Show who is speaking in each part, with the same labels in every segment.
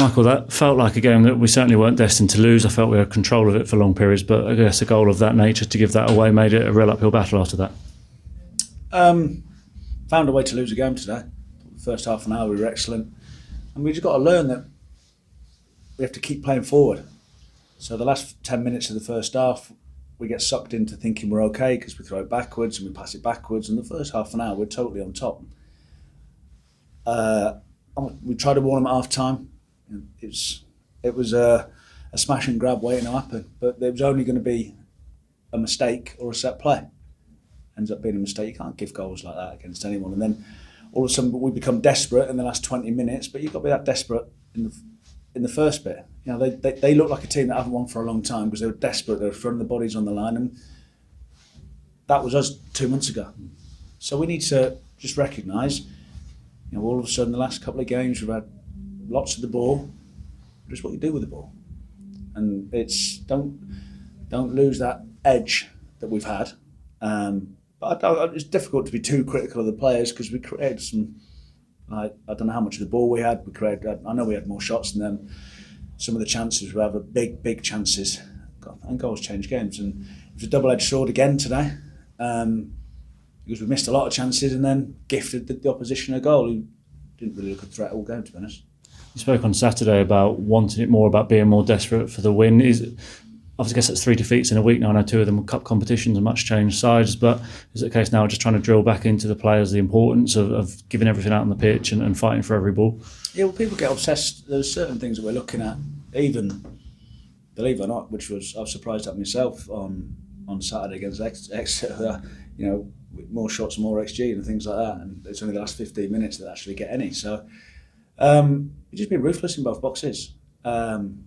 Speaker 1: Michael, that felt like a game that we certainly weren't destined to lose. I felt we had control of it for long periods, but I guess a goal of that nature to give that away made it a real uphill battle after that.
Speaker 2: Found a way to lose a game today. The first half an hour we were excellent, and we just got to learn that we have to keep playing forward. So the last 10 minutes of the first half, we get sucked into thinking we're okay because we throw it backwards and we pass it backwards, and the first half an hour we're totally on top. We tried to warn them at half time. It was a smash and grab waiting to happen, but there was only going to be a mistake or a set play. Ends up being a mistake. You can't give goals like that against anyone. And then all of a sudden we become desperate in the last 20 minutes, but you've got to be that desperate in the first bit. You know, they look like a team that haven't won for a long time because they were desperate. They were throwing the bodies on the line, and that was us 2 months ago. So we need to just recognise, you know, all of a sudden the last couple of games we've had lots of the ball. Just what you do with the ball, and it's don't lose that edge that we've had. But it's difficult to be too critical of the players because we created some. I don't know how much of the ball we had. I know we had more shots than them. Some of the chances we have are big chances, and goals change games. And it was a double-edged sword again today, because we missed a lot of chances and then gifted the opposition a goal who didn't really look a threat all game, to be honest.
Speaker 1: You spoke on Saturday about wanting it more, about being more desperate for the win. I guess it's 3 defeats in a week now. I know 2 of them were cup competitions and much changed sides, but is it a case now just trying to drill back into the players the importance of giving everything out on the pitch and fighting for every ball? Yeah,
Speaker 2: well, people get obsessed. There's certain things that we're looking at, even, believe it or not, which I was surprised at myself on Saturday against Exeter, you know, more shots, more XG and things like that, and it's only the last 15 minutes that actually get any. So you've just been ruthless in both boxes. And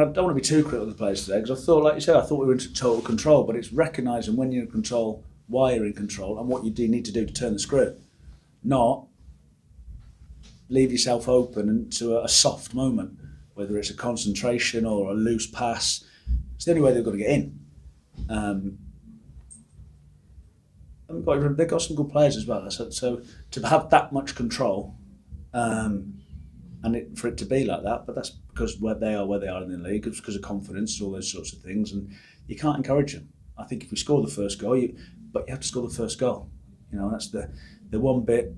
Speaker 2: I don't want to be too critical of the players today because I thought, like you said, we were in total control, but it's recognising when you're in control, why you're in control, and what you do need to do to turn the screw. Not leave yourself open to a soft moment, whether it's a concentration or a loose pass. It's the only way they've got to get in. And they've got some good players as well. So to have that much control, for it to be like that, but that's because where they are in the league. It's because of confidence, all those sorts of things, and you can't encourage them. I think if we score the first goal, but you have to score the first goal. You know, that's the one bit.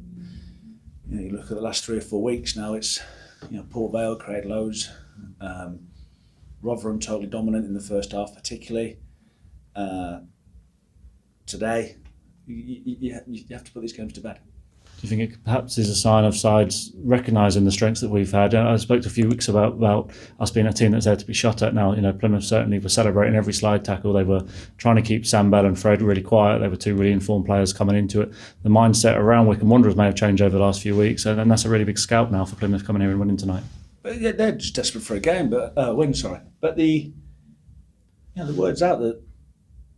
Speaker 2: You know, you look at the last 3 or 4 weeks now. It's, you know, Port Vale created loads. Rotherham totally dominant in the first half, particularly. Today, you have to put these games to bed.
Speaker 1: Do you think it perhaps is a sign of sides recognising the strengths that we've had? I spoke a few weeks about us being a team that's there to be shot at now. You know, Plymouth certainly were celebrating every slide tackle. They were trying to keep Sam Bell and Fred really quiet. They were 2 really informed players coming into it. The mindset around Wycombe Wanderers may have changed over the last few weeks, and that's a really big scalp now for Plymouth coming here and winning tonight.
Speaker 2: But yeah, they're just desperate for a game, but win. Sorry, but the word's out that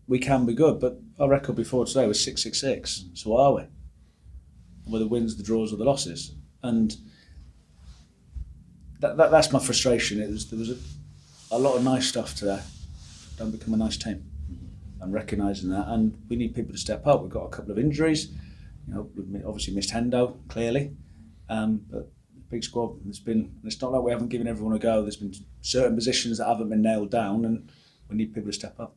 Speaker 2: we can be good. But our record before today was 6-6-6. So what are we? Whether the wins, the draws, or the losses, and that's my frustration. There was a lot of nice stuff today. Don't become a nice team, and recognising that, and we need people to step up. We've got a couple of injuries. You know, we've obviously missed Hendo clearly, but big squad. It's not like we haven't given everyone a go. There's been certain positions that haven't been nailed down, and we need people to step up.